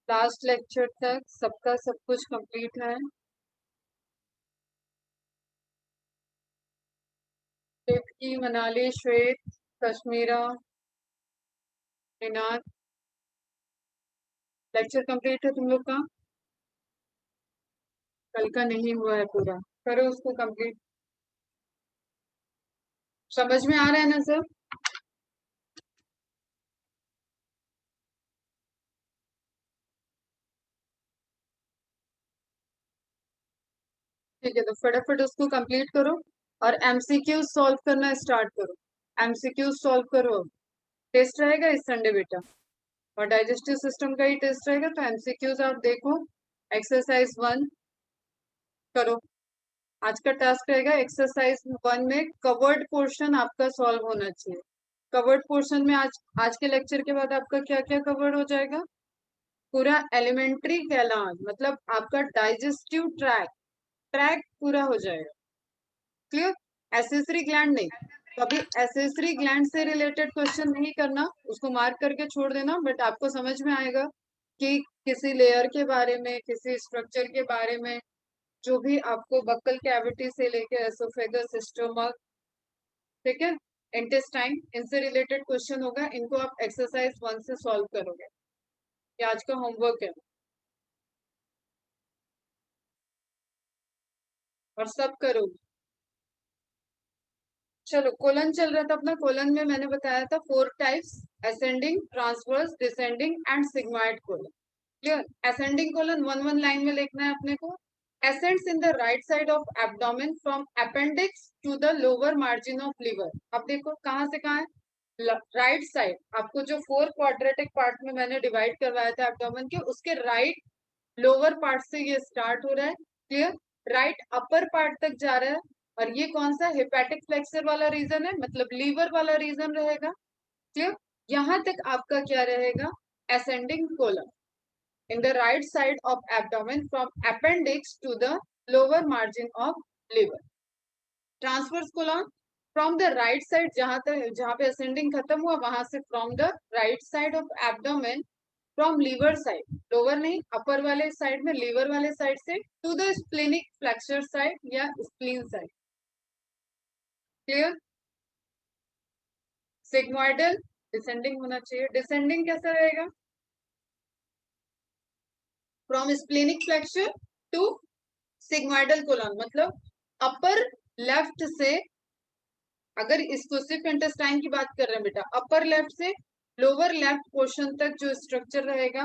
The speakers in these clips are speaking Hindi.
लास्ट लेक्चर तक सबका सब कुछ कंप्लीट है। की मनाली, श्वेत, कश्मीरा, रिनात, लेक्चर कंप्लीट है तुम लोग का। कल का नहीं हुआ है पूरा, करो उसको कंप्लीट। समझ में आ रहा है ना सब? ठीक है, तो फटाफट उसको कंप्लीट करो और एमसीक्यू सॉल्व करना स्टार्ट करो। एमसीक्यू सॉल्व करो। टेस्ट रहेगा इस संडे बेटा, और डाइजेस्टिव सिस्टम का ही टेस्ट रहेगा, तो एमसीक्यूज आप देखो। एक्सरसाइज 1 करो। आज का टास्क रहेगा एक्सरसाइज 1 में कवर्ड पोर्शन आपका सॉल्व होना चाहिए। कवर्ड पोर्शन में आज के लेक्चर के बाद आपका क्या क्या कवर्ड हो जाएगा? पूरा एलिमेंट्री कैलान, मतलब आपका डाइजेस्टिव ट्रैक ट्रैक पूरा हो जाएगा। क्लियर? एसेसरी ग्लैंड नहीं, कभी एसेसरी ग्लैंड से रिलेटेड क्वेश्चन नहीं करना, उसको मार्क करके छोड़ देना, बट आपको समझ में आएगा कि किसी लेयर के बारे में, किसी स्ट्रक्चर के बारे में, जो भी आपको बक्कल कैविटी से लेके एसोफेगस, स्टोमक, ठीक है, इंटेस्टाइन, इनसे रिलेटेड क्वेश्चन होगा। इनको आप एक्सरसाइज 1 से सॉल्व करोगे। ये आज का होमवर्क है और सब करोगे। चलो, कोलन चल रहा था अपना। कोलन में मैंने बताया था 4 types: ascending, transverse, descending and sigmoid colon. Clear? Ascending colon 1 line में लिखना है अपने को। ascends in the right side of abdomen from appendix to the lower margin of liver। अब देखो कहाँ से कहाँ है, राइट साइड। आपको जो 4 क्वाड्रेटिक पार्ट में मैंने डिवाइड करवाया था एब्डोमेन के, उसके राइट लोअर पार्ट से ये स्टार्ट हो रहा है। क्लियर? राइट अपर पार्ट तक जा रहा है। और ये कौन सा हेपेटिक फ्लेक्सर वाला रीजन है, मतलब लीवर वाला रीजन रहेगा। क्लियर? यहां तक आपका क्या रहेगा? Ascending colon in the right side of abdomen from appendix to the lower margin of liver। Transverse colon from the right side, जहां पे असेंडिंग खत्म हुआ वहां से from the right side of abdomen, from liver side, lower नहीं अपर वाले साइड में, लीवर वाले साइड से to the splenic flexure side या spleen side. Clear? Sigmoidal descending होना चाहिए। डिसेंडिंग कैसा रहेगा? From splenic flexure to sigmoidal colon, मतलब अपर लेफ्ट से, अगर इसको सिर्फ इंटेस्टाइन की बात कर रहे हैं बेटा, अपर लेफ्ट से लोअर लेफ्ट पोर्शन तक जो स्ट्रक्चर रहेगा,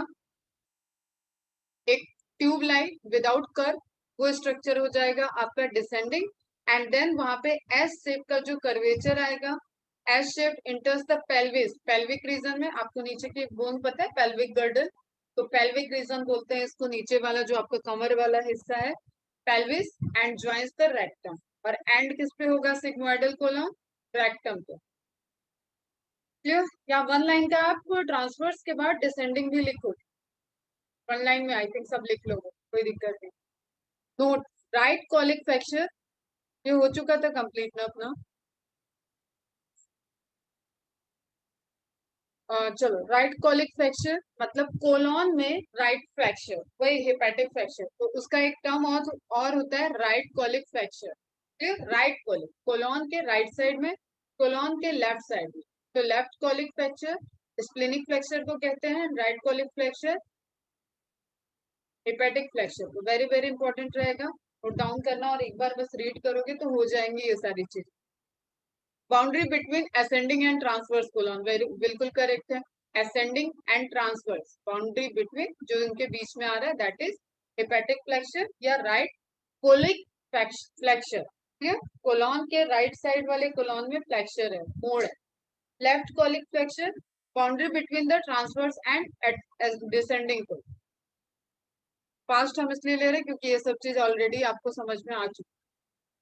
एक ट्यूब लाइन विदाउट कर्व, वो स्ट्रक्चर हो जाएगा आपका डिसेंडिंग। एंड देन वहां पे एस शेप का जो कर्वेचर आएगा, S shape इंटर्स the pelvis. Pelvic region में आपको नीचे की बोन पता है, पेल्विक गर्डल, तो पेल्विक रीजन बोलते हैं इसको, नीचे वाला जो आपका कमर वाला हिस्सा है, pelvis, and joins the rectum. और एंड किस पे होगा सिग्मोइडल कोलन? रेक्टम पे। क्लियर? या 1 लाइन का आप ट्रांसवर्स के बाद डिसेंडिंग भी लिखो। 1 लाइन में आई थिंक सब लिख लोगे, कोई दिक्कत नहीं। नोट: राइट कॉलिक फ्रैक्चर, ये हो चुका था कंप्लीट ना अपना। चलो, राइट कॉलिक फ्रैक्चर मतलब कोलॉन में राइट फ्रैक्चर, वही हेपेटिक फ्रैक्चर, तो उसका एक टर्म और होता है राइट कॉलिक फ्रैक्चर। ठीक? राइट कॉलिक, कोलॉन के राइट साइड में, कोलॉन के लेफ्ट साइड में, तो left colic fracture. Splenic fracture को कहते हैं right colic fracture, hepatic flexure. तो वेरी वेरी इंपॉर्टेंट रहेगा, नोट डाउन करना, और एक बार बस रीड करोगे तो हो जाएंगी ये सारी चीज। Boundary between ascending and transverse colon, very बिल्कुल करेक्ट है। Ascending and transverse, boundary between जो इनके बीच में आ रहा है, दैट इज हेपेटिक फ्लैक्चर या right colic flexure. Clear? Colon के राइट साइड वाले कोलन में फ्लैक्चर है, मोड़ है। Left colic flexure, boundary between the transverse and descending colon. Fast हम इसलिए ले रहे हैं क्योंकि ये सब चीज ऑलरेडी आपको समझ में आ चुकी है।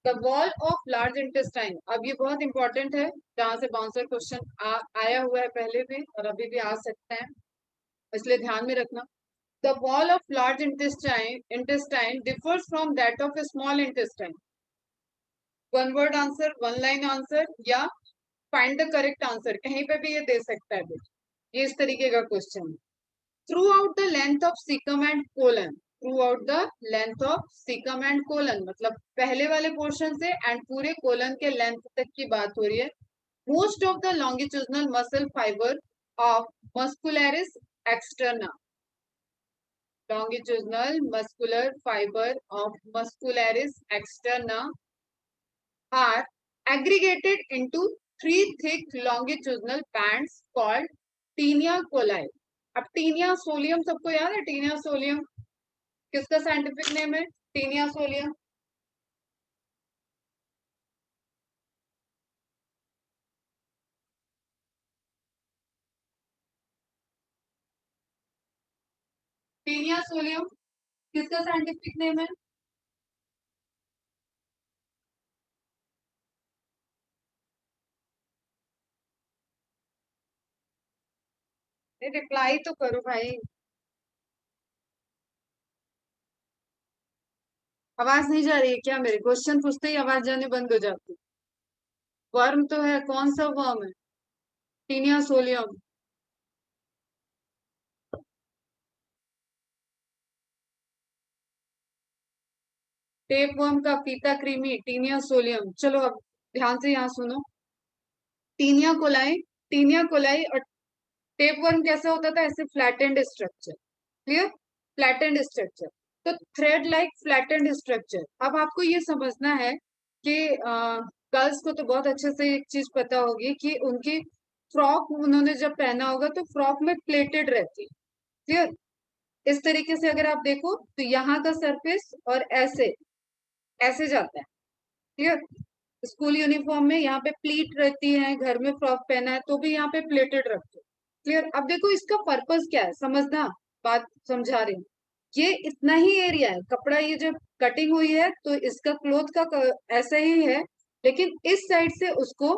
The wall of large intestine, अब ये बहुत इंपॉर्टेंट है, जहां से बाउंसर क्वेश्चन आया हुआ है पहले भी और अभी भी आ सकते हैं, इसलिए ध्यान में रखना। The wall of large intestine differs from that of small intestine. 1 word answer, 1 line answer, या फाइंड द करेक्ट आंसर, कहीं पे भी ये दे सकता है बेटा, ये इस तरीके का क्वेश्चन है। Through out the length of caecum and colon, through out the length of caecum and colon, मतलब पहले वाले पोर्शन से एंड पूरे कोलन के लेंथ तक की बात हो रही है। Most of the longitudinal muscle fibre of muscularis externa, longitudinal muscular fiber of muscularis externa are aggregated into three thick longitudinal bands called tinea coli. अब टीनिया सोलियम सबको याद है? टीनिया सोलियम किसका साइंटिफिक नेम है? Taenia solium. टीनिया सोलियम किसका साइंटिफिक नेम है? रिप्लाई तो करो भाई, आवाज नहीं जा रही है क्या? मेरे क्वेश्चन पूछते ही आवाज जाने बंद हो जाती। वर्म तो है, कौन सा वर्म है? Taenia solium. टेपवर्म का फीता क्रीमी टीनिया सोलियम। चलो अब ध्यान से यहाँ सुनो। टीनिया कोलाई, टीनिया कोलाई और टेपवर्म कैसा होता था? ऐसे flattened structure. Clear? Flattened structure. तो थ्रेड लाइक फ्लैटेंड स्ट्रक्चर। अब आपको ये समझना है कि गर्ल्स को तो बहुत अच्छे से एक चीज पता होगी कि उनकी फ्रॉक उन्होंने जब पहना होगा तो फ्रॉक में प्लेटेड रहती है। क्लियर? इस तरीके से अगर आप देखो तो यहाँ का सरफेस और ऐसे ऐसे जाता है। क्लियर? स्कूल यूनिफॉर्म में यहाँ पे प्लीट रहती है, घर में फ्रॉक पहना है तो भी यहाँ पे प्लेटेड रखते हो। क्लियर? अब देखो इसका पर्पस क्या है, समझना, बात समझा रही हूँ। ये इतना ही एरिया है, कपड़ा ये जब कटिंग हुई है तो इसका क्लोथ का ऐसा ही है, लेकिन इस साइड से उसको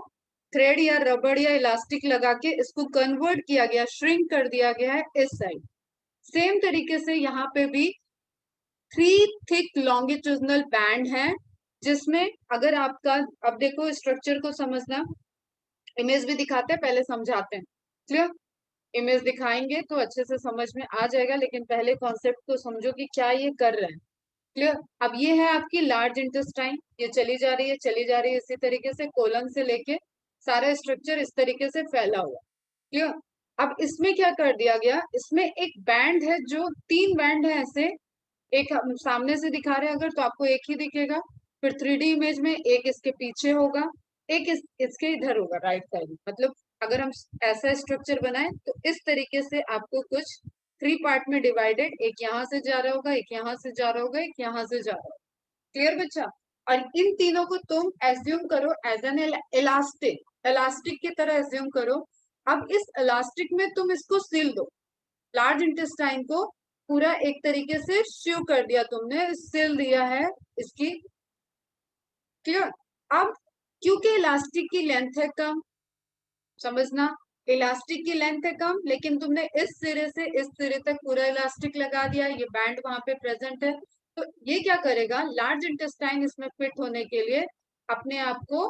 थ्रेड या रबड़ या इलास्टिक लगा के इसको कन्वर्ट किया गया, श्रिंक कर दिया गया है इस साइड। सेम तरीके से यहाँ पे भी थ्री थिक लॉन्गिट्यूडनल बैंड है, जिसमें अगर आपका, अब देखो स्ट्रक्चर को समझना, इमेज भी दिखाते हैं पहले समझाते हैं। क्लियर? इमेज दिखाएंगे तो अच्छे से समझ में आ जाएगा, लेकिन पहले कॉन्सेप्ट को समझो कि क्या ये कर रहे हैं। क्लियर? अब ये है आपकी लार्ज इंटेस्टाइन, ये चली जा रही है चली जा रही है, इसी तरीके से कोलन से लेके सारा स्ट्रक्चर इस तरीके से फैला हुआ। क्लियर? अब इसमें क्या कर दिया गया, इसमें एक बैंड है, जो तीन बैंड है ऐसे। एक हम सामने से दिखा रहे हैं अगर तो आपको एक ही दिखेगा, फिर 3D इमेज में एक इसके पीछे होगा, एक इसके इधर होगा राइट साइड में। मतलब अगर हम ऐसा स्ट्रक्चर बनाए तो इस तरीके से आपको कुछ थ्री पार्ट में डिवाइडेड, एक यहाँ से जा रहा होगा, एक यहाँ से जा रहा होगा, एक यहाँ से जा रहा होगा। क्लियर बच्चा? और इन तीनों को तुम एज्यूम करो एज एन इलास्टिक, इलास्टिक की तरह एज्यूम करो। अब इस इलास्टिक में तुम इसको सिल दो, लार्ज इंटेस्टाइन को पूरा एक तरीके से श्यू कर दिया तुमने, सिल दिया है इसकी। क्लियर? अब क्योंकि इलास्टिक की लेंथ है कम, समझना, इलास्टिक की लेंथ है कम, लेकिन तुमने इस सिरे से इस सिरे तक पूरा इलास्टिक लगा दिया, ये बैंड वहां पे प्रेजेंट है, तो ये क्या करेगा, लार्ज इंटेस्टाइन इसमें फिट होने के लिए अपने आप को,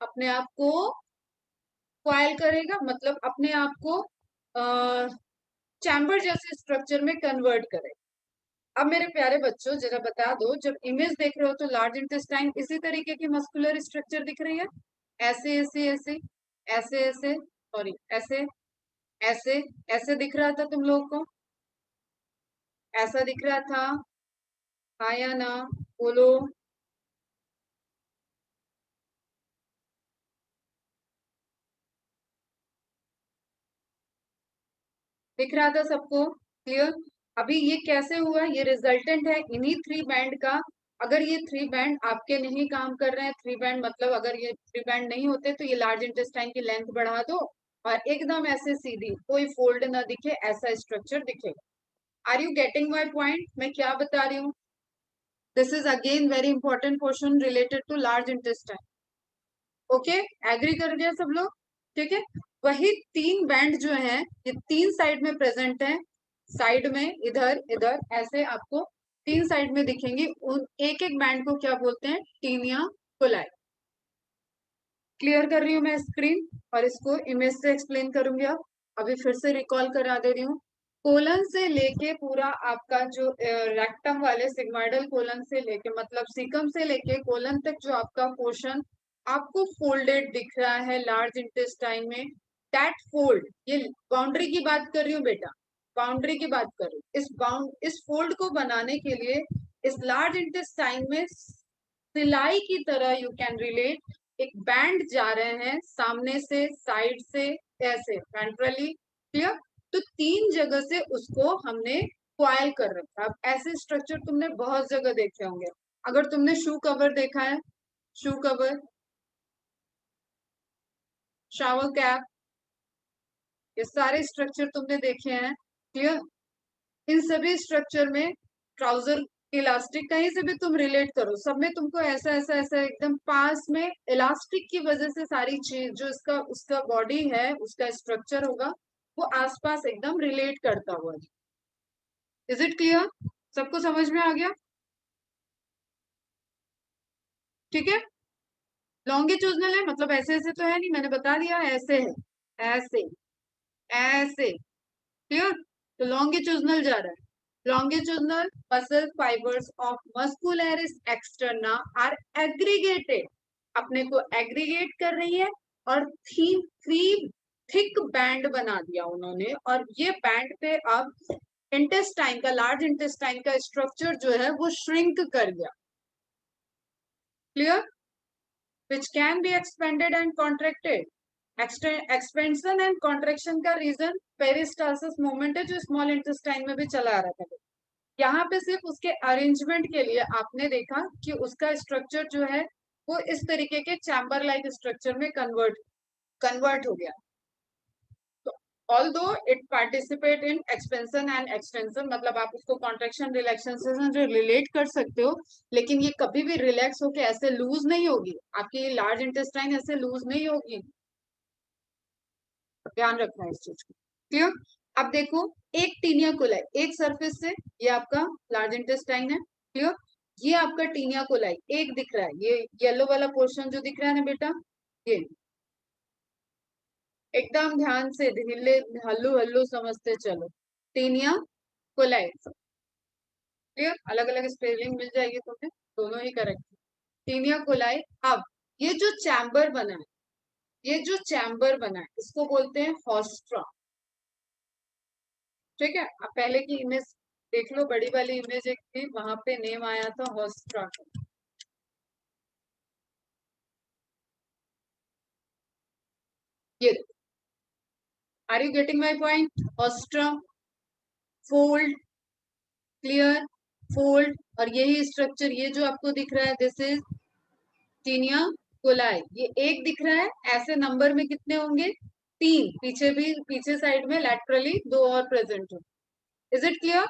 अपने आप को कॉइल करेगा, मतलब अपने आप को चैम्बर जैसे स्ट्रक्चर में कन्वर्ट करेगा। अब मेरे प्यारे बच्चों जरा बता दो, जब इमेज देख रहे हो तो लार्ज इंटेस्टाइन इसी तरीके की मस्कुलर स्ट्रक्चर दिख रही है, ऐसे ऐसे ऐसे ऐसे ऐसे, सॉरी ऐसे ऐसे ऐसे दिख रहा था तुम लोगों को? ऐसा दिख रहा था? हाँ या ना? बोलो। दिख रहा था सबको? क्लियर? अभी ये कैसे हुआ, ये रिजल्टेंट है इन्हीं थ्री बैंड का। अगर ये थ्री बैंड आपके नहीं काम कर रहे हैं, थ्री बैंड मतलब अगर ये थ्री बैंड नहीं होते तो ये लार्ज इंटेस्टाइन की लेंथ बढ़ा दो और एकदम ऐसे सीधी कोई फोल्ड ना दिखे, ऐसा स्ट्रक्चर दिखेगा। Are you getting my point? मैं क्या बता रही हूँ? This is again very important question related to large intestine. Okay, agree कर दिया सब लोग? ठीक है। वही तीन बैंड जो है ये तीन साइड में प्रेजेंट है, साइड में इधर इधर ऐसे आपको तीन साइड में दिखेंगे। उन एक एक बैंड को क्या बोलते हैं? Taenia coli. क्लियर कर रही हूँ मैं स्क्रीन और इसको इमेज से एक्सप्लेन करूंगी। अब अभी फिर से रिकॉल करा दे रही हूँ। कोलन से लेके पूरा आपका जो रेक्टम वाले सिग्माइडल कोलन से लेके मतलब सीकम से लेके कोलन तक जो आपका पोर्शन आपको फोल्डेड दिख रहा है लार्ज इंटेस्टाइन में, दैट फोल्ड, ये बाउंड्री की बात कर रही हूँ बेटा, बाउंड्री की बात कर रही हूँ। इस फोल्ड को बनाने के लिए इस लार्ज इंटेस्टाइन में सिलाई की तरह यू कैन रिलेट, एक बैंड जा रहे हैं सामने से, साइड से, ऐसे वेंट्रली, क्लियर। तो 3 जगह से उसको हमने क्वाइल कर रखा। अब ऐसे स्ट्रक्चर तुमने बहुत जगह देखे होंगे। अगर तुमने शू कवर देखा है, शू कवर, शावर कैप, ये सारे स्ट्रक्चर तुमने देखे हैं, क्लियर। इन सभी स्ट्रक्चर में ट्राउजर इलास्टिक कहीं से भी तुम रिलेट करो, सब में तुमको ऐसा ऐसा ऐसा एकदम पास में इलास्टिक की वजह से सारी चीज जो इसका उसका बॉडी है, उसका स्ट्रक्चर होगा, वो आसपास एकदम रिलेट करता हुआ। Is it clear? सबको समझ में आ गया? ठीक है। लॉन्गिट्यूडनल है मतलब ऐसे ऐसे तो है नहीं, मैंने बता दिया ऐसे है, ऐसे, ऐसे, क्लियर। तो लॉन्गिट्यूडनल जा रहा है। Longitudinal muscle fibers of muscularis externa are aggregated, अपने को एग्रीगेट कर रही है और थ्री थिक बैंड बना दिया उन्होंने, और ये बैंड पे अब इंटेस्टाइन का, लार्ज इंटेस्टाइन का स्ट्रक्चर जो है वो श्रिंक कर गया, clear, which can be expanded and contracted. Expansion and contraction का रीजन पेरिस्टालसिस मूवमेंट है जो स्मॉल इंटेस्टाइन में भी चला आ रहा था। यहाँ पे सिर्फ उसके अरेंजमेंट के लिए आपने देखा कि उसका स्ट्रक्चर जो है वो इस तरीके के चैम्बर लाइक स्ट्रक्चर में कन्वर्ट हो गया। तो although it participate in expansion and extension, मतलब आप उसको कॉन्ट्रेक्शन रिलैक्सेशन से जो रिलेट कर सकते हो, लेकिन ये कभी भी रिलैक्स होके ऐसे लूज नहीं होगी, आपकी लार्ज इंटेस्टाइन ऐसे लूज नहीं होगी, ध्यान रखना है इस चीज को, क्लियर। अब देखो, एक टीनिया कोलाई, एक सरफेस से, ये आपका लार्ज इंटेस्टाइन है, क्लियर। ये आपका टीनिया कोलाई एक दिख रहा है, ये येलो वाला पोर्शन जो दिख रहा है ना बेटा, ये एकदम ध्यान से ढीले हल्लू हल्लू समझते चलो, टीनिया कोलाई, क्लियर। अलग अलग स्पेलिंग मिल जाएगी तुम्हें, दोनों ही करेक्ट। Taenia coli. अब ये जो चैम्बर बना है, ये जो चैम्बर बना है इसको बोलते हैं हॉस्ट्रा, ठीक है। अब पहले की इमेज देख लो, बड़ी वाली इमेज एक थी, वहां पे नेम आया था हॉस्ट्रा। ये are you getting my point? Haustra, fold, clear, fold, और यही स्ट्रक्चर ये जो आपको दिख रहा है दिस इज टीनिया कोलाई। ये एक दिख रहा है, ऐसे नंबर में कितने होंगे? 3, पीछे भी, पीछे साइड में लैटरली 2 और प्रेजेंट हो। Is it clear?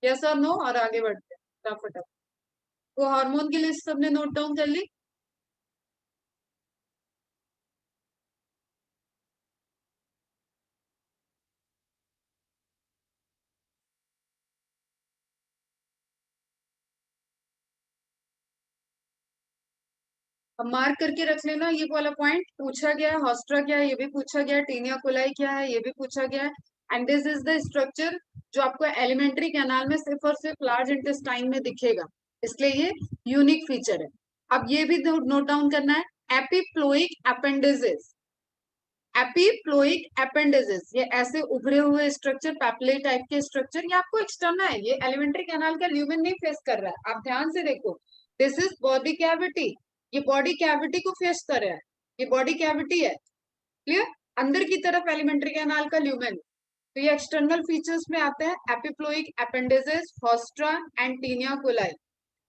यस और नो? और आगे बढ़ते हैं फटाफट। वो हार्मोन की लिस्ट सबने नोट डाउन कर ली? अब मार्क करके रख लेना, ये वाला पॉइंट पूछा गया है, हॉस्ट्रा क्या है ये भी पूछा गया है, टीनिया कोलाई क्या है ये भी पूछा गया है, and this is the structure जो आपको एलिमेंट्री कैनाल में सिर्फ और सिर्फ लार्ज इंटेस्टाइन में दिखेगा, इसलिए ये यूनिक फीचर है। अब ये भी नोट डाउन करना है, एपिप्लोइक अपेंडेजेस, एपिप्लोइक अपेंडेजेस, ये ऐसे उभरे हुए स्ट्रक्चर, पैपले टाइप के स्ट्रक्चर, ये आपको एक्सटर्नल है, ये एलिमेंट्री कैनाल का ल्यूमेन नहीं फेस कर रहा है, आप ध्यान से देखो, दिस इज बॉडी कैविटी, ये बॉडी कैविटी को फेस कर रहा है, ये बॉडी कैविटी है, क्लियर। अंदर की तरफ एलिमेंट्री कैनाल का ल्यूमेन, तो ये एक्सटर्नल फीचर्स में आते हैं, epiploic appendages, haustra and taenia coli.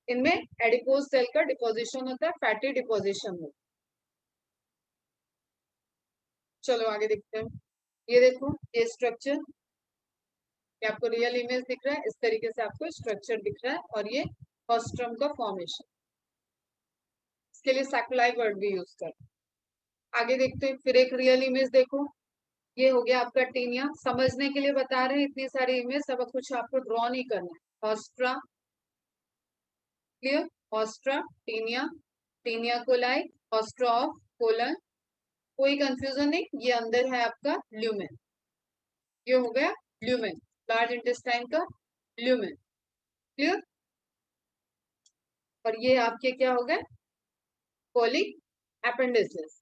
इनमें एडिपोज सेल का डिपोजिशन होता है, फैटी डिपोजिशन होता है। चलो आगे देखते हैं। ये देखो, ये स्ट्रक्चर, ये आपको रियल इमेज दिख रहा है, इस तरीके से आपको स्ट्रक्चर दिख रहा है, और ये हॉस्ट्रम का फॉर्मेशन, इसके लिए सैकुलाई वर्ड भी यूज कर। आगे देखते हैं, फिर एक रियल इमेज देखो, ये हो गया आपका टीनिया, समझने के लिए बता रहे हैं, इतनी सारी इमेज सब कुछ आपको ड्रॉ नहीं करना है। Haustra, clear, haustra, taenia, taenia coli, haustra of colon, कोई कंफ्यूजन नहीं, ये अंदर है आपका ल्यूमेन, ये हो गया ल्यूमेन। लार्ज इंटेस्टाइन का ल्यूमेन। क्लियर। और ये आपके क्या हो गए, कोलिक अपेंडिसेस,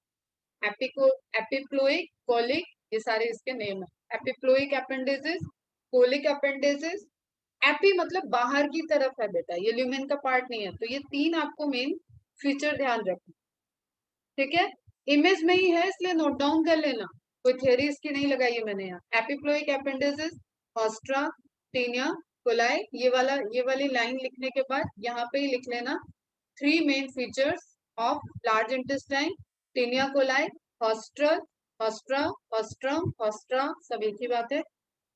एपिको एपिप्लोइक, कोलिक, ये सारे इसके नेम है। Epiploic appendices, colic appendices. Epi मतलब बाहर की तरफ है बेटा, ये ल्यूमेन का पार्ट नहीं है। तो ये तीन आपको मेन फीचर ध्यान रखना, ठीक है। इमेज में ही है इसलिए नोट डाउन कर लेना, कोई थ्योरी इसकी नहीं लगाई है मैंने यहाँ। एपिप्लोइक अपेंडिसेस, ऑस्ट्रा, टीनिया, कोलाई, ये वाली लाइन लिखने के बाद यहाँ पे ही लिख लेना three main features of large intestine, taenia coli, haustral, haustra, haustrum, haustra, सब एक ही बात है,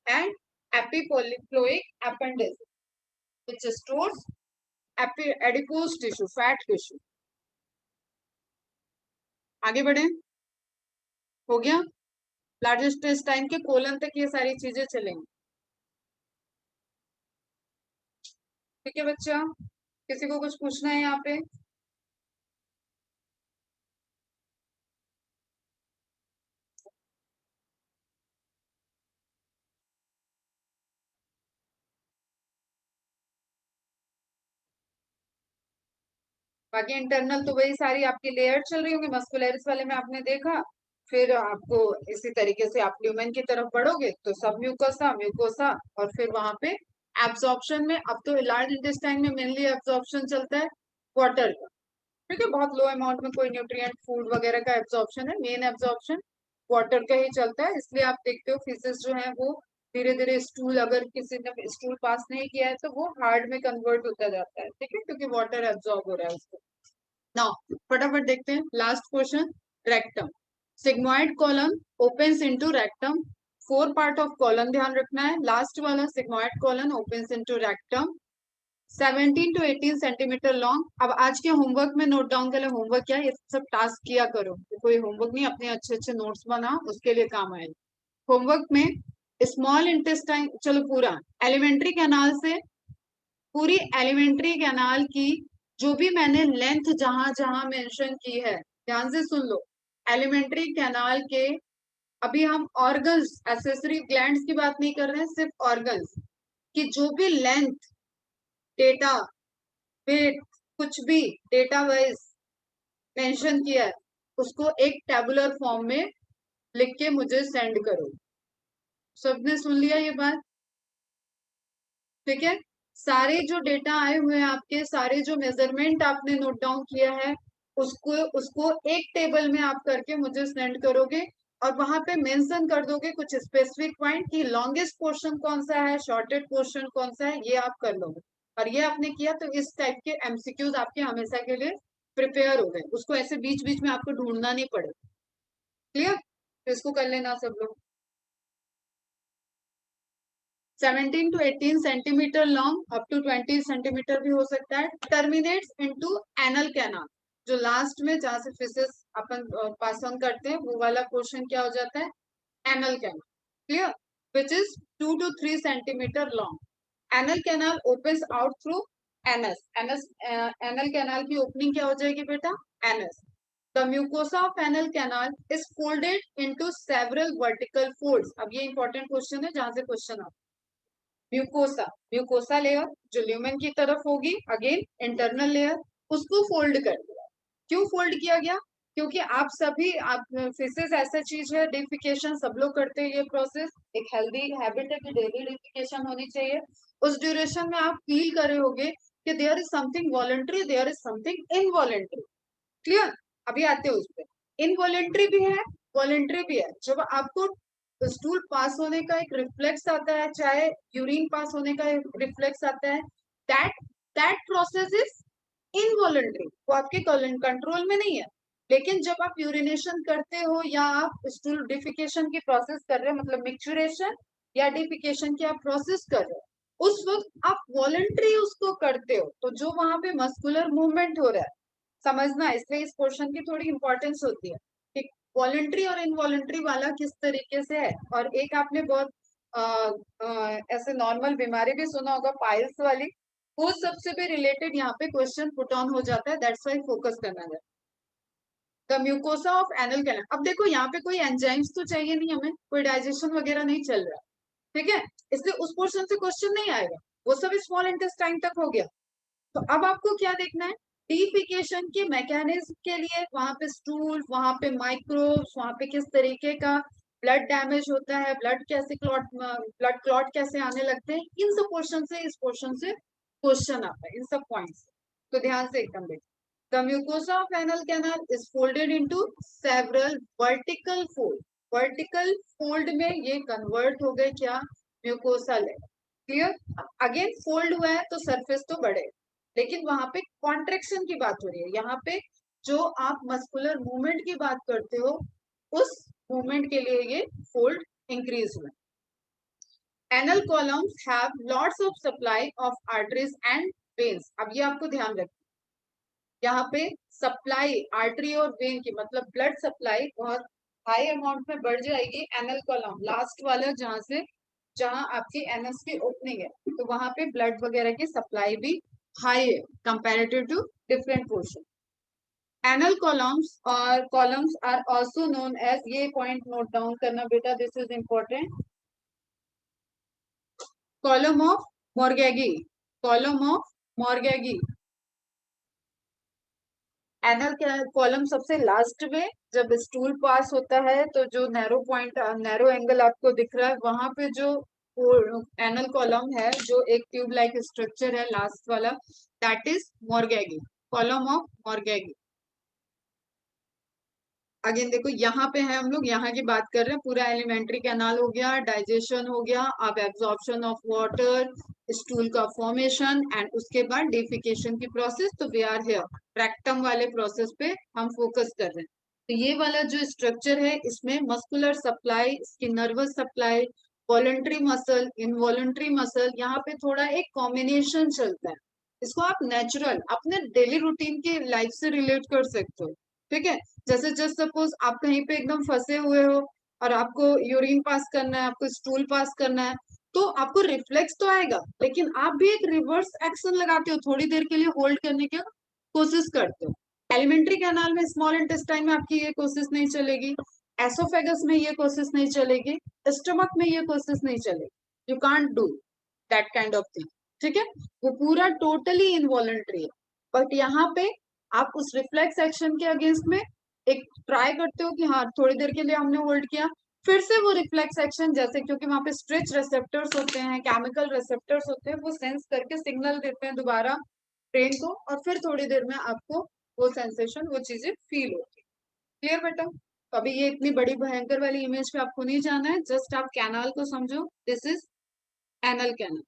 and epiploic appendices which stores adipose tissue, fat tissue। आगे बढ़े, हो गया। लार्जेस्ट इंटेस्टाइन के कोलन तक ये सारी चीजें चलेंगी, ठीक है बच्चा। किसी को कुछ पूछना है यहाँ पे? बाकी इंटरनल तो वही सारी आपकी लेयर चल रही होंगी, मस्कुलरिस वाले में आपने देखा। फिर आपको इसी तरीके से आप ल्यूमेन की तरफ बढ़ोगे तो सब म्यूकोसा, म्यूकोसा, और फिर वहां पे एब्जॉर्प्शन में, अब तो लार्ज इंटेस्टाइन में मेनली एब्जॉर्प्शन चलता है वाटर का, ठीक है। बहुत लो अमाउंट में कोई न्यूट्रिएंट फूड वगैरह का एब्जॉर्प्शन है, मेन एब्जॉर्प्शन वाटर का ही चलता है। इसलिए आप देखते हो फीसेस जो है वो धीरे धीरे स्टूल, अगर किसी ने स्टूल पास नहीं किया है तो वो हार्ड में कन्वर्ट होता जाता है, ठीक है, क्योंकि वाटर एब्जॉर्ब हो रहा है उसको। नाउ फटाफट देखते हैं last question, rectum. Sigmoid column opens into rectum, four part of column ध्यान रखना है। लास्ट वाला sigmoid column opens into rectum, 17 to 18 centimetre long. अब आज के होमवर्क में नोट डाउन कर ले, होमवर्क क्या है, ये सब टास्क किया करो, कोई होमवर्क नहीं, अपने अच्छे अच्छे नोट्स बना, उसके लिए काम आएगा। होमवर्क में स्मॉल इंटेस्टाइन, चलो पूरा एलिमेंट्री कैनाल से, पूरी एलिमेंट्री कैनाल की जो भी मैंने लेंथ जहां जहां मेंशन की है, ध्यान से सुन लो। एलिमेंट्री कैनाल के, अभी हम ऑर्गन्स, एक्सेसरी ग्लैंड्स की बात नहीं कर रहे हैं, सिर्फ ऑर्गन्स की जो भी लेंथ, डेटा, वेट, कुछ भी डेटा वाइज मेंशन किया है, उसको एक टेबुलर फॉर्म में लिख के मुझे सेंड करो। सबने सुन लिया ये बात, ठीक है। सारे जो डेटा आए हुए हैं आपके, सारे जो मेजरमेंट आपने नोट डाउन किया है, उसको उसको एक टेबल में आप करके मुझे सेंड करोगे, और वहां पे मेंशन कर दोगे कुछ स्पेसिफिक पॉइंट कि लॉन्गेस्ट पोर्शन कौन सा है, शॉर्टेस्ट पोर्शन कौन सा है, ये आप कर लोगे। और ये आपने किया तो इस टाइप के एमसीक्यूज आपके हमेशा के लिए प्रिपेयर हो गए, उसको ऐसे बीच बीच में आपको ढूंढना नहीं पड़े। क्लियर, तो इसको कर लेना सब लोग। 17 to 18 centimetre long, up to 20 centimetre भी हो सकता है। टर्मिनेट्स इनटू एनल कैनाल, जो लास्ट में जहां से फिशेस अपन पास ऑन करते हैं, वो वाला पोर्शन क्या हो जाता है, anal canal. Clear, which is 2 to 3 centimetre long. Anal canal opens out through anus, anus, anal canal की ओपनिंग क्या हो जाएगी बेटा, anus. The mucosa of anal canal is folded into several vertical folds। अब ये इंपॉर्टेंट क्वेश्चन है जहां से क्वेश्चन आता है। म्यूकोसा, म्यूकोसा लेयर जो ल्यूमेन की तरफ होगी, अगेन इंटरनल लेयर, उसको फोल्ड कर दिया। क्यों फोल्ड किया गया, क्योंकि आप सभी, आप फिशेस ऐसा चीज है, डिफिकेशन सब लोग करते हैं, ये प्रोसेस एक हेल्दी हैबिट है कि डेली डिफिकेशन होनी चाहिए। उस ड्यूरेशन में आप फील कर रहे होगे कि there is something voluntary, there is something involuntary. Clear, अभी आते हैं उस पर। इनवॉलेंट्री भी है, वॉलेंट्री भी है। जब आपको स्टूल पास होने का एक रिफ्लेक्स आता है, चाहे यूरिन पास होने का एक रिफ्लेक्स आता है, that that process is involuntary, वो आपके कंट्रोल में नहीं है। लेकिन जब आप यूरिनेशन करते हो या आप स्टूल डिफिकेशन की प्रोसेस कर रहे हो, मतलब मिक्सचरेशन या डिफिकेशन की आप प्रोसेस कर रहे हो, उस वक्त आप वॉलेंट्री उसको करते हो, तो जो वहां पे मस्कुलर मूवमेंट हो रहा है, समझना। इसलिए इस क्वेश्चन की थोड़ी इंपॉर्टेंस होती है कि वॉलंटरी और इनवॉलंटरी वाला किस तरीके से है। और एक आपने बहुत ऐसे नॉर्मल बीमारी भी सुना होगा, पाइल्स वाली, वो सबसे भी रिलेटेड यहाँ पे क्वेश्चन पुट ऑन हो जाता है, दैट्स वाई फोकस करना है। The mucosa of anal canal, अब देखो यहाँ पे कोई एंजाइम्स तो चाहिए नहीं हमें, कोई डाइजेशन वगैरह नहीं चल रहा, ठीक है, इसलिए उस पोर्शन से क्वेश्चन नहीं आएगा, वो सब स्मॉल इंटेस्टाइन तक हो गया। तो अब आपको क्या देखना है, डिफिकेशन के मैकेनिज्म के लिए वहां पे स्टूल, वहां पे माइक्रोब्स, वहां पे किस तरीके का ब्लड डैमेज होता है, ब्लड क्लॉट कैसे आने लगते हैं, इन सब पोर्शन से, इस पोर्शन से क्वेश्चन आता है, इन सब पॉइंट्स। तो ध्यान से एकदम देखिए, the mucosa of anal canal is folded into several vertical fold. Vertical fold में ये कन्वर्ट हो गए क्या, mucosa layer. Clear, again fold हुआ है तो सरफेस तो बढ़े, लेकिन वहां पे कॉन्ट्रेक्शन की बात हो रही है, यहाँ पे जो आप मस्कुलर मूवमेंट की बात करते हो, उस मूवमेंट के लिए ये फोल्ड इंक्रीज हुआ। Anal columns have lots of supply of arteries and veins. अब ये आपको ध्यान रखना, यहाँ पे सप्लाई आर्टरी और वेन की मतलब ब्लड सप्लाई बहुत हाई अमाउंट में बढ़ जाएगी। एनल कॉलम लास्ट वाला जहां आपकी एनएस की ओपनिंग है, तो वहां पे ब्लड वगैरह की सप्लाई भी हाई है comparative to different portion. Anal columns are also known as, ये पॉइंट नोट डाउन करना बेटा, this is important, column of Morgagni. Column of Morgagni, anal column सबसे लास्ट में जब स्टूल पास होता है, तो जो नैरो एंगल आपको दिख रहा है, वहां पे जो एनल कॉलम है, जो एक ट्यूब लाइक स्ट्रक्चर है लास्ट वाला, that is Morgagni, column of Morgagni. Again देखो, यहाँ पे है हम लोग, यहाँ की बात कर रहे हैं, पूरा एलिमेंट्री कैनाल हो गया, डाइजेशन हो गया, अब एब्जॉर्प्शन ऑफ वाटर, स्टूल का फॉर्मेशन, एंड उसके बाद डिफिकेशन की प्रोसेस। तो वी आर हियर रेक्टम वाले प्रोसेस पे हम फोकस कर रहे हैं। तो ये वाला जो स्ट्रक्चर है, इसमें मस्कुलर सप्लाई, इसकी nervous supply, voluntary muscle, involuntary muscle, यहाँ पे थोड़ा एक कॉम्बिनेशन चलता है। इसको आप नेचुरल अपने डेली रूटीन के लाइफ से रिलेट कर सकते हो। ठीक है, जैसे जस्ट सपोज आप कहीं पे एकदम फंसे हुए हो और आपको यूरिन पास करना है, आपको स्टूल पास करना है, तो आपको रिफ्लेक्स तो आएगा, लेकिन आप भी एक रिवर्स एक्शन लगाते हो, थोड़ी देर के लिए होल्ड करने की कोशिश करते हो। एलिमेंट्री कैनाल में, स्मॉल इंटेस्टाइन में आपकी ये कोशिश नहीं चलेगी, एसोफेगस में ये कोशिश नहीं चलेगी, स्टमक में ये कोशिश नहीं चलेगी। You can't do that kind of thing. ठीक है, वो पूरा टोटली इनवॉलंटरी है। बट यहाँ पे आप उस रिफ्लेक्स एक्शन के अगेंस्ट में एक ट्राई करते हो कि हाँ थोड़ी देर के लिए हमने होल्ड किया, फिर से वो रिफ्लेक्स एक्शन, जैसे क्योंकि वहां पे स्ट्रेच रिसेप्टर्स होते हैं, केमिकल रिसेप्टर्स होते हैं, वो सेंस करके सिग्नल देते हैं दोबारा ब्रेन को, और फिर थोड़ी देर में आपको वो सेंसेशन, वो चीजें फील होती है। क्लियर बेटा, तो अभी ये इतनी बड़ी भयंकर वाली इमेज पे आपको नहीं जाना है, जस्ट आप कैनाल को समझो, this is anal canal.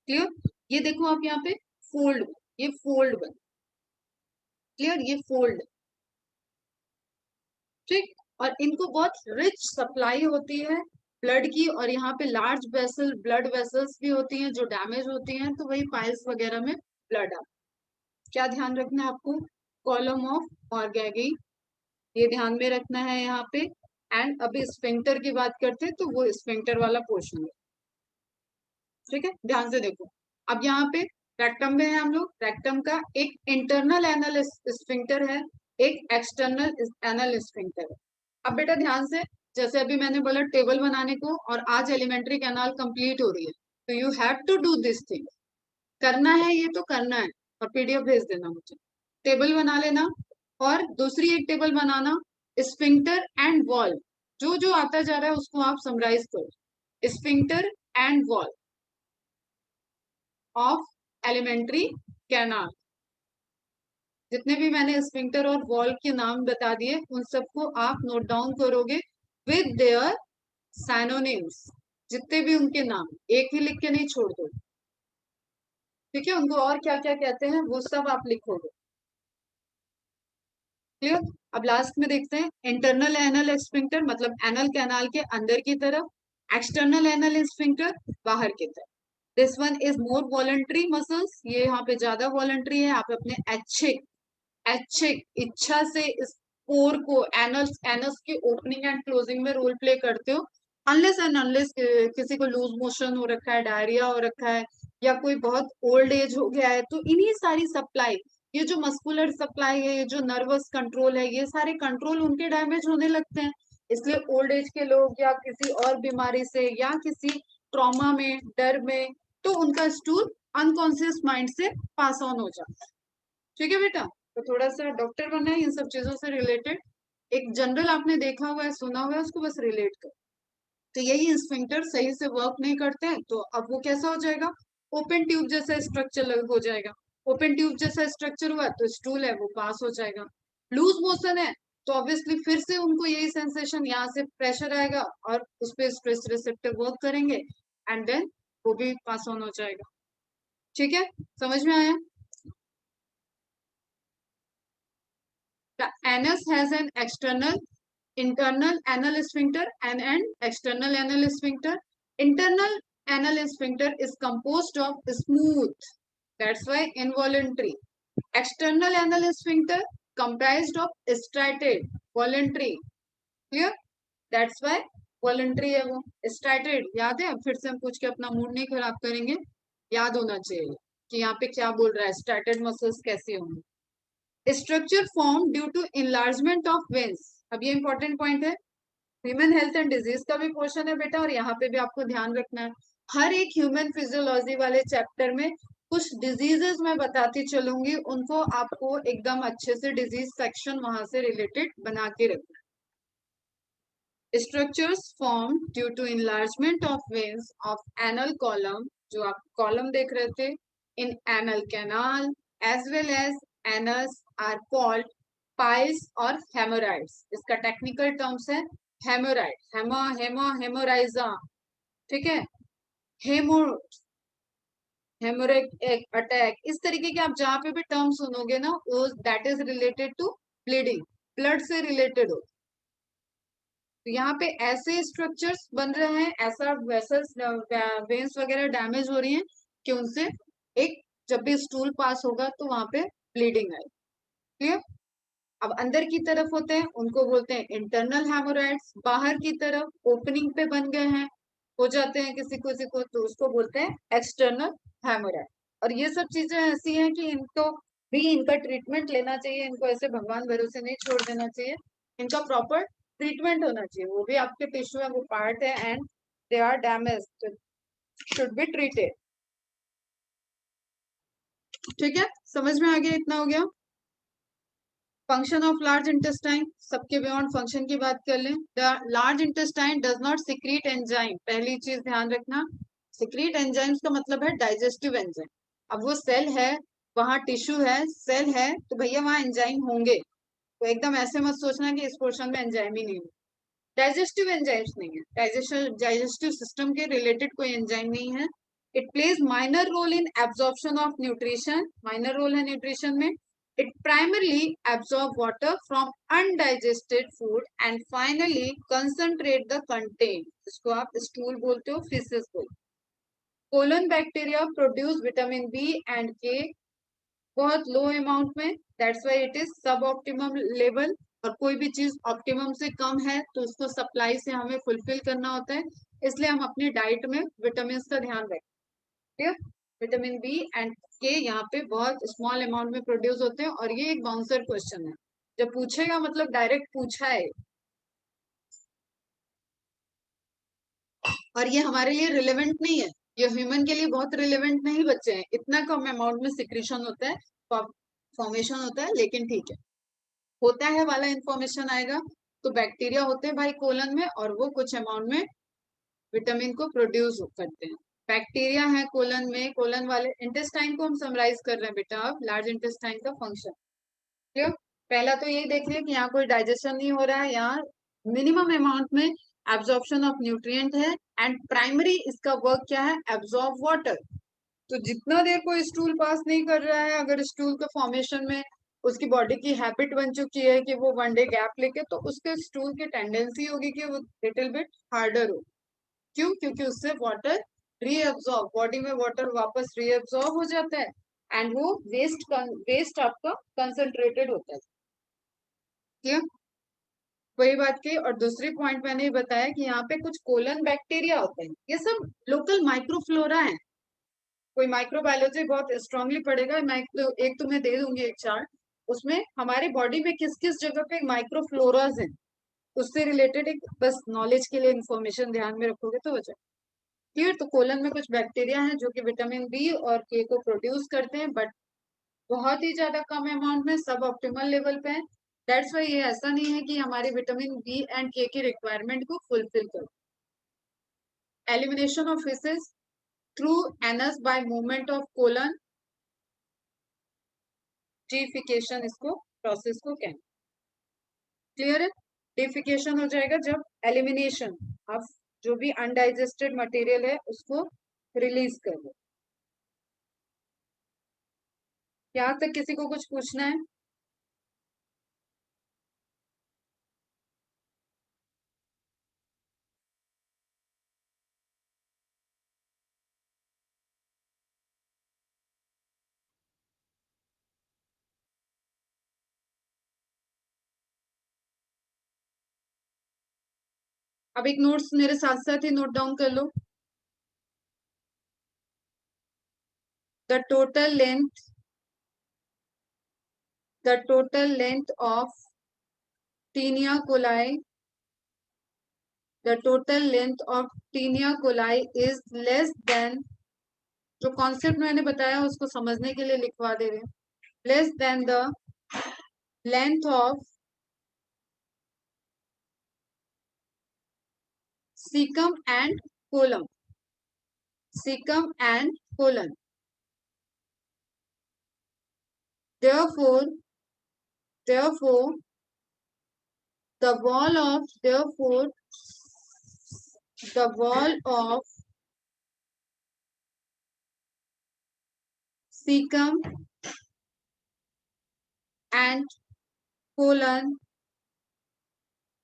Clear, ये देखो आप यहाँ पे फोल्ड, ये फोल्ड बन, क्लियर, ये फोल्ड, ठीक, और इनको बहुत रिच सप्लाई होती है ब्लड की, और यहाँ पे लार्ज वेसल, ब्लड वेसल्स भी होती हैं जो डैमेज होती हैं, तो वही पाइल्स वगैरह में ब्लड आता। क्या ध्यान रखना है आपको, कॉलम ऑफ मॉर्गेगी, ये ध्यान में रखना है यहाँ पे। एंड अभी स्फिंक्टर की बात करते हैं, तो वो स्फिंक्टर वाला पोर्शन है। ठीक है, ध्यान से देखो, अब यहाँ पे रेक्टम में है हम लोग, रेक्टम का एक इंटरनल एनल स्फिंक्टर है, एक एक्सटर्नल एनल स्फिंक्टर है। अब बेटा ध्यान से, जैसे अभी मैंने बोला टेबल बनाने को, और आज एलिमेंट्री कैनाल कंप्लीट हो रही है, तो you have to do this thing, करना है, ये तो करना है, और पीडीएफ भेज देना मुझे। टेबल बना लेना, और दूसरी एक table banana, sphincter and wall, जो जो आता जा रहा है उसको आप समराइज करो, sphincter and wall of alimentary canal. जितने भी मैंने स्फिंक्टर और वॉल के नाम बता दिए, उन सबको आप नोट डाउन करोगे विद देयर साइनोनिम्स, जितने भी उनके नाम, एक ही लिख के नहीं छोड़ दो। ठीक है, उनको और क्या क्या कहते हैं वो सब आप लिखोगे। क्लियर, अब लास्ट में देखते हैं, इंटरनल एनल स्फिंक्टर मतलब एनल कैनाल के अंदर की तरफ, एक्सटर्नल एनल स्फिंक्टर बाहर की तरफ। This one is more voluntary muscles, ये यहाँ पे ज्यादा वॉलंटरी है, आप अपने ऐच्छिक ऐच्छिक इच्छा से इस पोर को, एनस एनस की ओपनिंग एंड क्लोजिंग में रोल प्ले करते हो, अनलेस एंड अनलेस किसी को लूज मोशन हो रखा है, डायरिया हो रखा है, या कोई बहुत ओल्ड एज हो गया है, तो इन्हीं सारी सप्लाई, ये जो मस्कुलर सप्लाई है, ये जो नर्वस कंट्रोल है, ये सारे कंट्रोल उनके डैमेज होने लगते हैं। इसलिए ओल्ड एज के लोग, या किसी और बीमारी से, या किसी ट्रॉमा में, डर में, तो उनका स्टूल अनकॉन्शियस माइंड से पास ऑन हो जाता है। ठीक है बेटा, तो थोड़ा सा डॉक्टर बनना है इन सब चीजों से रिलेटेड, एक जनरल आपने देखा हुआ है, सुना हुआ है, उसको बस रिलेट कर। तो यही स्फिंक्टर सही से वर्क नहीं करते हैं, तो अब वो कैसा हो जाएगा, ओपन ट्यूब जैसा स्ट्रक्चर हो जाएगा। ओपन ट्यूब जैसा स्ट्रक्चर हुआ तो स्टूल है वो पास हो जाएगा। लूज मोशन है तो ऑब्वियसली फिर से उनको यही सेंसेशन, यहाँ से प्रेशर आएगा और उस पर स्ट्रेस रिसेप्टर वर्क करेंगे एंड देन वो भी पास ऑन हो जाएगा। ठीक है, समझ में आया? The anus has an internal anal sphincter and an external anal sphincter. Internal anal sphincter is composed of smooth, that's why involuntary. External anal sphincter comprised of striated, voluntary. Clear? That's why voluntary है वो। स्टार्टेड याद है, फिर से हम पूछ के अपना मूड नहीं खराब करेंगे, याद होना चाहिए कि यहाँ पे क्या बोल रहा है, स्टार्टेड मसल्स कैसे होंगे। Structure form due to enlargement of veins. अब ये इंपॉर्टेंट पॉइंट है, ह्यूमन हेल्थ एंड डिजीज का भी पोर्शन है बेटा, और यहाँ पे भी आपको ध्यान रखना है। हर एक ह्यूमन फिजियोलॉजी वाले चैप्टर में कुछ डिजीजेस मैं बताती चलूंगी, उनको आपको एकदम अच्छे से डिजीज सेक्शन वहां से रिलेटेड बना के रखना। Structures formed due to enlargement of veins of anal column, जो आप कॉलम देख रहे थे, in anal canal as well as anus are called piles or hemorrhoids. इसका टेक्निकल टर्म्स है हेमोराइड, हेमोराइजा, ठीक है, हेमो हेमोरेक अटैक, इस तरीके के आप जहाँ पे भी टर्म सुनोगे ना, वो that is related to bleeding, blood से रिलेटेड हो। तो यहाँ पे ऐसे स्ट्रक्चर्स बन रहे हैं, ऐसा वेसल्स वेन्स वगैरह डैमेज हो रही हैं कि उनसे एक जब भी स्टूल पास होगा तो वहां पे ब्लीडिंग आए। क्लियर? अब अंदर की तरफ होते हैं उनको बोलते हैं इंटरनल हेमोराइड्स, बाहर की तरफ ओपनिंग पे बन गए हैं, हो जाते हैं किसी किसी को, तो उसको बोलते हैं एक्सटर्नल हेमोराइड। और ये सब चीजें ऐसी हैं कि इनको भी इनका ट्रीटमेंट लेना चाहिए, इनको ऐसे भगवान भरोसे नहीं छोड़ देना चाहिए, इनका प्रॉपर ट्रीटमेंट होना चाहिए। वो भी आपके टिश्यू है, वो पार्ट है and they are damage, should be treated. ठीक है, समझ में आ गया? इतना हो गया। फंक्शन ऑफ लार्ज इंटेस्टाइन, सबके बियॉन्ड फंक्शन की बात कर लें। The large intestine does not secrete enzyme, पहली चीज ध्यान रखना, सिक्रीट एंजाइम्स का मतलब है डाइजेस्टिव एंजाइम। अब वो सेल है, वहां टिश्यू है, सेल है, तो भैया वहां एंजाइम होंगे, तो एकदम ऐसे मत सोचना कि इस पोर्शन में एंजाइम ही नहीं है। डाइजेस्टिव एंजाइम्स नहीं है, डाइजेस्टिव सिस्टम के रिलेटेड कोई एंजाइम नहीं है। It plays minor role in absorption of nutrition, minor role है न्यूट्रिशन में। It primarily absorb water from undigested food and finally concentrate the content. इसको आप स्टूल बोलते हो, feces बोलते हो। Colon bacteria produce vitamin B and K बहुत लो अमाउंट में, that's why it is sub optimum level. और कोई भी चीज ऑप्टिमम से कम है तो उसको सप्लाई से हमें फुलफिल करना होता है, इसलिए हम अपनी डाइट में विटामिन का ध्यान रखें। ठीक, विटामिन बी एंड के यहाँ पे बहुत स्मॉल अमाउंट में प्रोड्यूस होते हैं। और ये एक बाउंसर क्वेश्चन है, जब पूछेगा मतलब डायरेक्ट पूछा है, और ये हमारे लिए रिलेवेंट नहीं है, ये ह्यूमन के लिए बहुत रिलेवेंट नहीं बच्चे हैं, इतना कम अमाउंट में सिक्रीशन होता है, फॉर्मेशन होता है, लेकिन ठीक है, होता है वाला इंफॉर्मेशन आएगा। तो बैक्टीरिया होते हैं भाई कोलन में, और वो कुछ अमाउंट में विटामिन को प्रोड्यूस करते हैं। बैक्टीरिया है कोलन में, कोलन वाले इंटेस्टाइन को हम समराइज कर रहे हैं बेटा, अब लार्ज इंटेस्टाइन का फंक्शन। क्लियर? पहला तो ये देख लिया कि यहाँ कोई डाइजेशन नहीं हो रहा है, यहाँ मिनिमम अमाउंट में एब्जॉर्प्शन ऑफ न्यूट्रिएंट है, एंड प्राइमरी इसका वर्क क्या है, एब्जॉर्ब वाटर। तो जितना देर कोई स्टूल पास नहीं कर रहा है, अगर स्टूल के फॉर्मेशन में उसकी बॉडी की हैबिट बन चुकी है कि वो वन डे गैप लेके, तो उसके स्टूल की टेंडेंसी होगी कि वो लिटिल बिट हार्डर हो। क्यों? क्योंकि उससे वाटर रीअब्सॉर्ब, बॉडी में वाटर वापस रीअब्सॉर्ब हो जाता है एंड वो वेस्ट आपका कंसंट्रेटेड होता है। क्लियर? वही बात की। और दूसरी पॉइंट मैंने बताया कि यहाँ पे कुछ कोलन बैक्टीरिया होते हैं, ये सब लोकल माइक्रोफ्लोरा है। कोई माइक्रोबायोलॉजी बहुत स्ट्रांगली पढ़ेगा, मैं एक तुम्हें दे दूंगी एक चार्ट, उसमें हमारी बॉडी में किस किस जगह पे माइक्रोफ्लोराज हैं, उससे रिलेटेड एक बस नॉलेज के लिए इंफॉर्मेशन ध्यान में रखोगे तो हो जाए। क्लियर। तो कोलन में कुछ बैक्टीरिया हैं जो कि विटामिन बी और के को प्रोड्यूस करते हैं, बट बहुत ही ज्यादा कम अमाउंट में, सब ऑप्टिमल लेवल पे है। दैट्स वाई ये ऐसा नहीं है कि हमारे विटामिन बी एंड के की रिक्वायरमेंट को फुलफिल कर। Elimination of faeces through anus by movement of colon, defecation इसको प्रोसेस को कहते हैं। क्लियर है। डीफिकेशन हो जाएगा जब एलिमिनेशन ऑफ जो भी अनडाइजेस्टेड मटेरियल है उसको रिलीज कर दो। यहाँ तक किसी को कुछ पूछना है? अब एक नोट्स मेरे साथ साथ ही नोट डाउन कर लो। The total length of taenia coli, the total length of taenia coli is less than, जो कॉन्सेप्ट मैंने बताया उसको समझने के लिए लिखवा दे रहे हैं, less than the length of caecum and colon, caecum and colon. therefore therefore the wall of therefore the wall of cecum and colon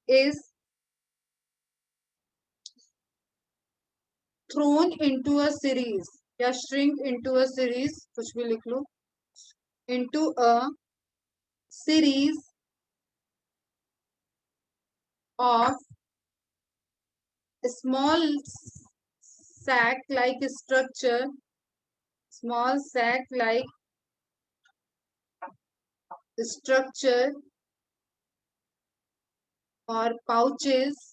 is thrown into a series या shrink into a series, कुछ भी लिख लो, into a series of small sac like structure, small sac like structure और pouches,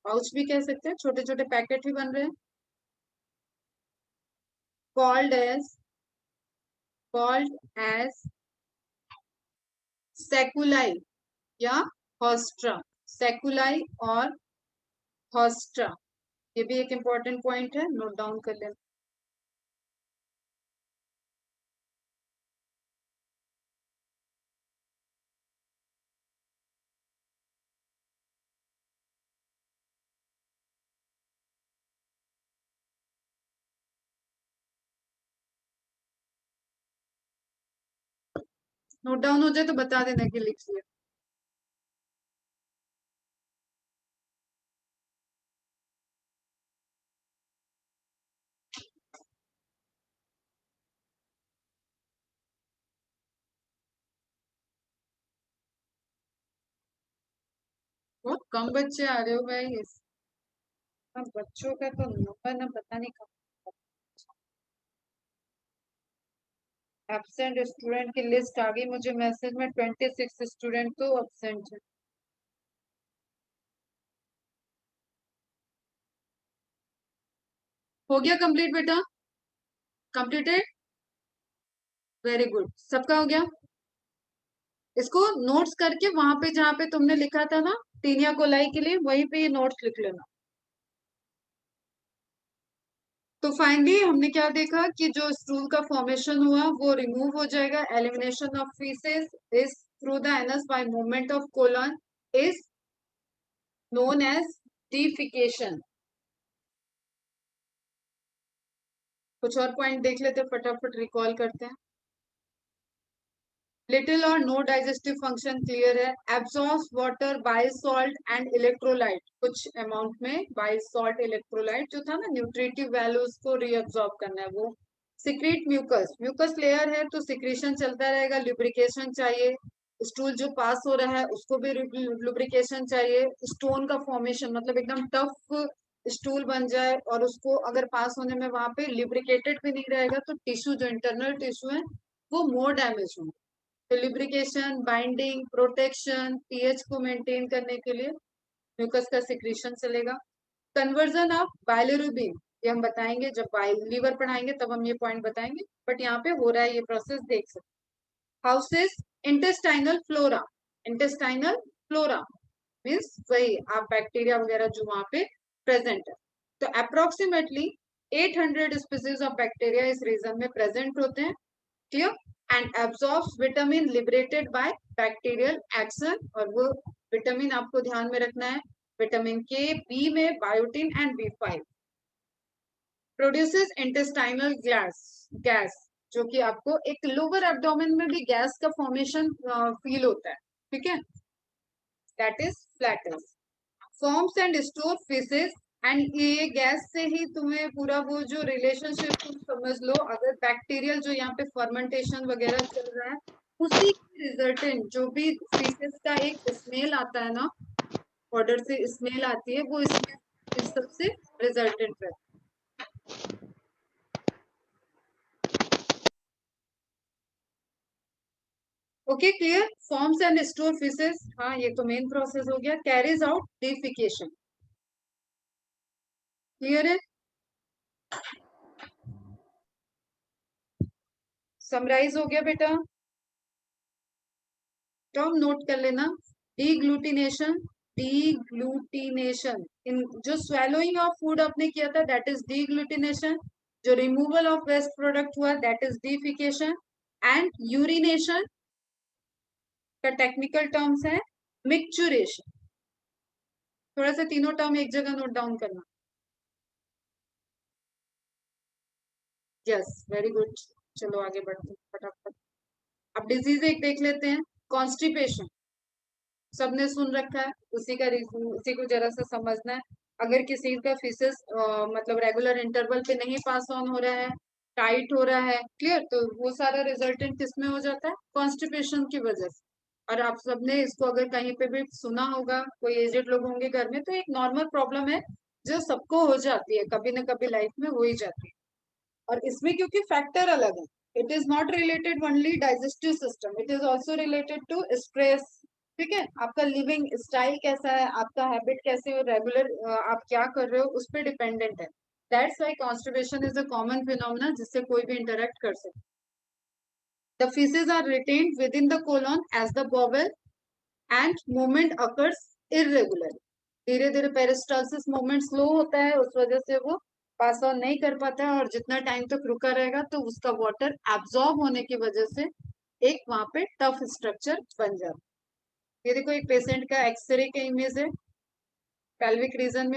पाउच भी कह सकते हैं, छोटे छोटे पैकेट भी बन रहे हैं, called as सेकुलाई या हॉस्ट्रा, सेकुलाई और हॉस्ट्रा। ये भी एक इंपॉर्टेंट पॉइंट है, नोट डाउन कर लेना। नोट डाउन हो जाए तो बता देना कि लिख लिया। बहुत कम बच्चे आ रहे हो भाई, बच्चों का तो नंबर ना पता नहीं कब। एब्सेंट स्टूडेंट की लिस्ट आ गई मुझे मैसेज में, 26 स्टूडेंट तो एब्सेंट है। हो गया कंप्लीट बेटा? कंप्लीटेड, वेरी गुड, सबका हो गया। इसको नोट्स करके वहां पे जहाँ पे तुमने लिखा था ना टीनिया कोलाई के लिए, वहीं पे ये नोट्स लिख लेना। तो फाइनली हमने क्या देखा कि जो स्टूल का फॉर्मेशन हुआ वो रिमूव हो जाएगा। Elimination of faeces is through the anus by movement of colon is known as defecation. कुछ और पॉइंट देख लेते हैं, फटाफट रिकॉल करते हैं। लिटिल और नो डाइजेस्टिव फंक्शन क्लियर है। Absorbs water by salt and electrolyte, कुछ अमाउंट में बाय सॉल्ट इलेक्ट्रोलाइट जो था ना न्यूट्रिटिव वैल्यूज को रीअब्सॉर्ब करना है वो। सिक्रीट म्यूकस, म्यूकस लेयर है तो सिक्रीशन चलता रहेगा, लुब्रिकेशन चाहिए। स्टूल जो पास हो रहा है उसको भी लुब्रिकेशन चाहिए। स्टोन का फॉर्मेशन मतलब एकदम टफ स्टूल बन जाए और उसको अगर पास होने में वहां पे लिब्रिकेटेड भी नहीं रहेगा तो टिश्यू जो इंटरनल टिश्यू है वो मोर डैमेज होगा। तो लिब्रिकेशन, बाइंडिंग, प्रोटेक्शन, पीएच को मेंटेन करने के लिए म्यूकस का सिक्रीशन चलेगा। कन्वर्जन ऑफ बाइलिरुबिन, ये हम बताएंगे जब बाइल लीवर पढ़ाएंगे, तब हम ये पॉइंट बताएंगे, बट यहाँ पे हो रहा है ये प्रोसेस, देख सकते। Houses intestinal flora, intestinal flora means वही आप बैक्टीरिया वगैरह जो वहां पे प्रेजेंट है। तो अप्रोक्सीमेटली 800 स्पीसीज ऑफ बैक्टीरिया इस रीजन में प्रेजेंट होते हैं, clear, and absorbs vitamin liberated bye bacterial action, और वो विटामिन आपको ध्यान में रखना है, विटामिन के, बी में biotin and B5, produces intestinal gas, जो कि आपको एक लोअर एब्डोमेन में भी गैस का फॉर्मेशन फील होता है, ठीक है, that is flats, forms and store fishes, and ये गैस से ही तुम्हें पूरा वो जो रिलेशनशिप तुम समझ लो, अगर बैक्टीरियल जो यहाँ पे फर्मेंटेशन वगैरह चल रहा है, उसी रिजल्टेंट जो भी फिशेस का एक स्मेल आता है ना, ऑर्डर से स्मेल आती है, वो इसमें इस सबसे रिजल्टेंट है। Okay clear, forms and store fishes, हाँ ये तो मेन प्रोसेस हो गया, कैरीज आउट डिफिकेशन, क्लियर है, समराइज हो गया बेटा, टर्म नोट कर लेना, डीग्लूटिनेशन, डीग्लूटिनेशन इन जो स्वेलोइंग ऑफ फूड आपने किया था दैट इज डीग्लूटिनेशन, जो रिमूवल ऑफ वेस्ट प्रोडक्ट हुआ that is defecation, and urination का टेक्निकल टर्म्स है मिक्चुरेशन। थोड़ा सा तीनों टर्म एक जगह नोट डाउन करना, यस वेरी गुड, चलो आगे बढ़ते हैं फटाफट। अब डिजीज एक देख लेते हैं, कॉन्स्टिपेशन, सबने सुन रखा है, उसी का रीजन उसी को जरा सा समझना है। अगर किसी का फीसेस मतलब रेगुलर इंटरवल पे नहीं पास ऑन हो रहा है, टाइट हो रहा है, क्लियर, तो वो सारा रिजल्टेंट किसमें हो जाता है, कॉन्स्टिपेशन की वजह से। और आप सबने इसको अगर कहीं पे भी सुना होगा, कोई एजेड लोग होंगे घर में, तो एक नॉर्मल प्रॉब्लम है जो सबको हो जाती है, कभी ना कभी लाइफ में हो ही जाती है। और इसमें क्योंकि फैक्टर अलग है, it is not related only digestive system, it is also related to stress, ठीक है, आपका लिविंग स्टाइल कैसा है, आपका हैबिट कैसे हो, रेगुलर आप क्या कर रहे हो, उस पर डिपेंडेंट है। That's why constipation is a common phenomena जिससे कोई भी इंटरेक्ट कर सकते। The faeces are retained with in the colon as the bowel and movement occurs irregular, धीरे धीरे पेरिस्टालसिस मूवमेंट स्लो होता है, उस वजह से वो पास ऑन नहीं कर पाता है, और जितना टाइम तक रुका रहेगा तो उसका वाटर एब्जॉर्ब होने की वजह से एक वहां पे टफ स्ट्रक्चर बन जाता है। ये देखो एक पेशेंट का एक्सरे का इमेज है, पेल्विक रीजन में